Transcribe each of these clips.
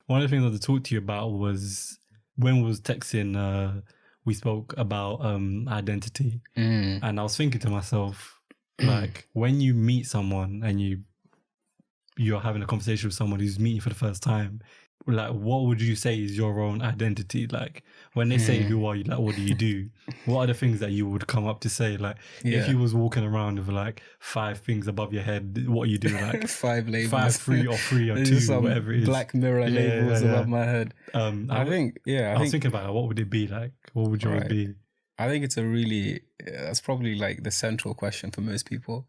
one of the things I wanted to talk to you about was when we was texting, we spoke about identity. And I was thinking to myself, like, when you meet someone and you're having a conversation with someone who's meeting for the first time, like, what would you say is your own identity? Like, when they say, who are you? Like, what do you do? What are the things that you would come up to say? Like, if you was walking around with like 5 things above your head, what you do? Like 5 labels. 5, 3 or 3 or 2, whatever it is. Black mirror labels above my head. I was thinking about it. What would it be like? What would yours be? I think it's that's probably like the central question for most people.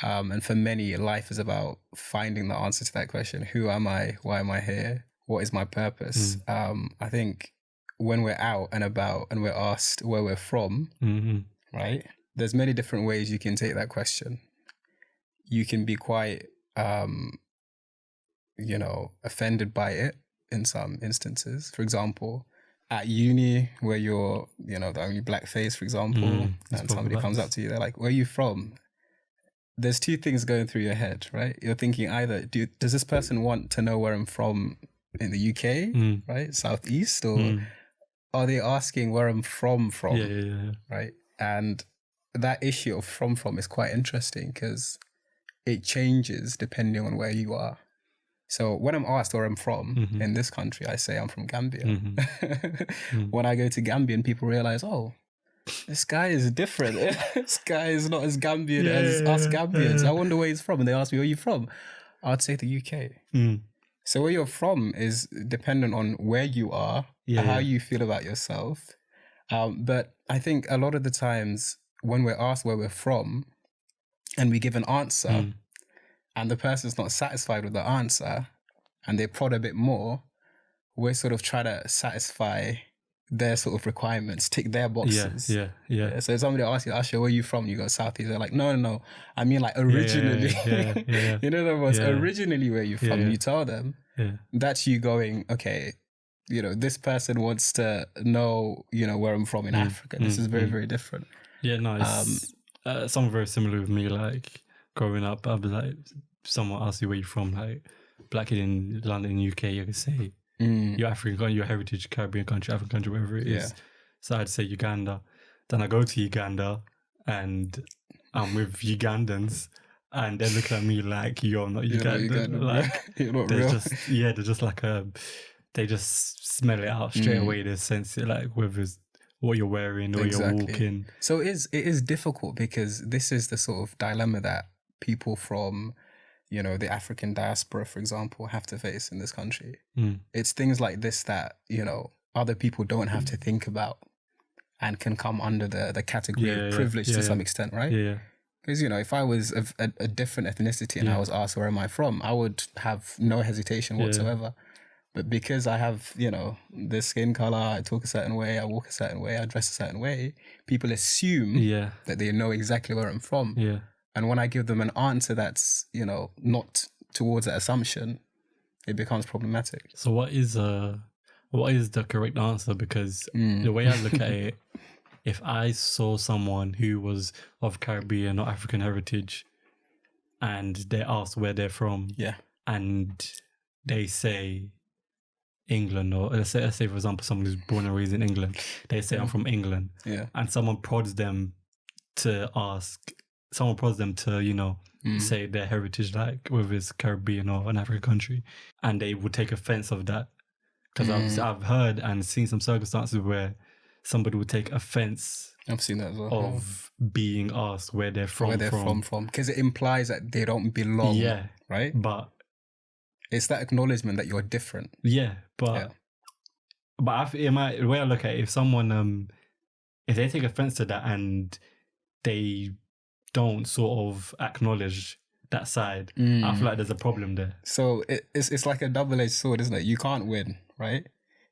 And for many, life is about finding the answer to that question. Who am I? Why am I here? What is my purpose? I think when we're out and about and we're asked where we're from, right? There's many different ways you can take that question. You can be quite, offended by it in some instances. For example, at uni, where you're, the only black face, for example, and somebody comes up to you, they're like, where are you from? There's 2 things going through your head, right? You're thinking either, does this person want to know where I'm from in the UK, right? Southeast, or are they asking where I'm from? Yeah. Right? And that issue of from is quite interesting because it changes depending on where you are. So when I'm asked where I'm from in this country, I say I'm from Gambia. When I go to Gambia and people realize, oh, this guy is different. This guy is not as Gambian as us Gambians. I wonder where he's from. And they ask me, where are you from? I'd say the UK. So where you're from is dependent on where you are, how you feel about yourself. But I think a lot of the times when we're asked where we're from and we give an answer and the person's not satisfied with the answer and they prod a bit more, we're sort of trying to satisfy their sort of requirements, tick their boxes. Yeah. So if somebody asks you, Asha, where are you from? You go Southeast. They're like, no. I mean, like originally. In other words, originally where you're from, you tell them. That's you going, okay, this person wants to know, where I'm from in Africa. This is very, very different. Yeah, no, it's something very similar with me. Like growing up, I'd be like, someone asks you where you're from, like black kid in London, UK, you could say, your African country, your heritage, Caribbean country, African country, whatever it is. So I'd say Uganda. Then I go to Uganda and I'm with Ugandans and they're looking at me like, you're not Ugandan. Like, you're not they're real. they're just like they just smell it out straight away. They sense it, like whether it's what you're wearing or you're walking. So it is difficult because this is the sort of dilemma that people from the African diaspora, for example, have to face in this country. It's things like this that, other people don't have to think about and can come under the category of privilege to some extent, right? Yeah. Because, if I was of a different ethnicity and I was asked where am I from, I would have no hesitation whatsoever. But because I have, this skin color, I talk a certain way, I walk a certain way, I dress a certain way, people assume that they know exactly where I'm from. Yeah. And when I give them an answer that's, not towards that assumption, it becomes problematic. So what is the correct answer? Because the way I look at it, if I saw someone who was of Caribbean or African heritage and they asked where they're from and they say England, or let's say for example, someone who's born and raised in England, they say I'm from England, and someone prods them to say their heritage, like whether it's Caribbean or an African country, and they would take offense of that. Because I've heard and seen some circumstances where somebody would take offense. I've seen that as well. Of being asked where they're from. Because it implies that they don't belong. Yeah. Right? But it's that acknowledgement that you're different. Yeah. But the way I look at it, if someone, if they take offense to that and they don't sort of acknowledge that side, I feel like there's a problem there. So it's like a double-edged sword, isn't it? You can't win, right?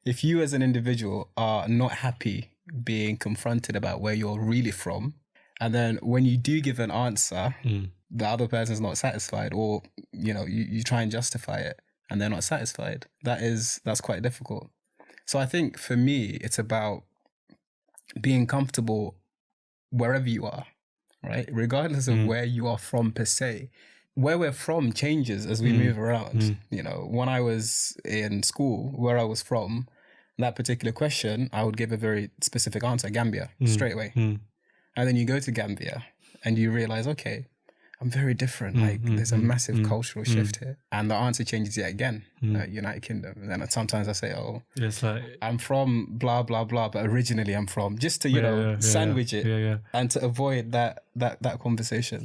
If you as an individual are not happy being confronted about where you're really from, and then when you do give an answer, the other person's not satisfied, or you try and justify it and they're not satisfied, that's quite difficult. So I think for me, it's about being comfortable wherever you are, right? Regardless of where you are from per se, where we're from changes as we move around. You know, when I was in school, where I was from, that particular question, I would give a very specific answer, Gambia, straight away. And then you go to Gambia and you realize, okay, I'm very different. Like there's a massive cultural shift here. And the answer changes yet again, United Kingdom. And then sometimes I say, oh, it's like, I'm from blah, blah, blah, but originally I'm from, just to, you know, sandwich it and to avoid that conversation.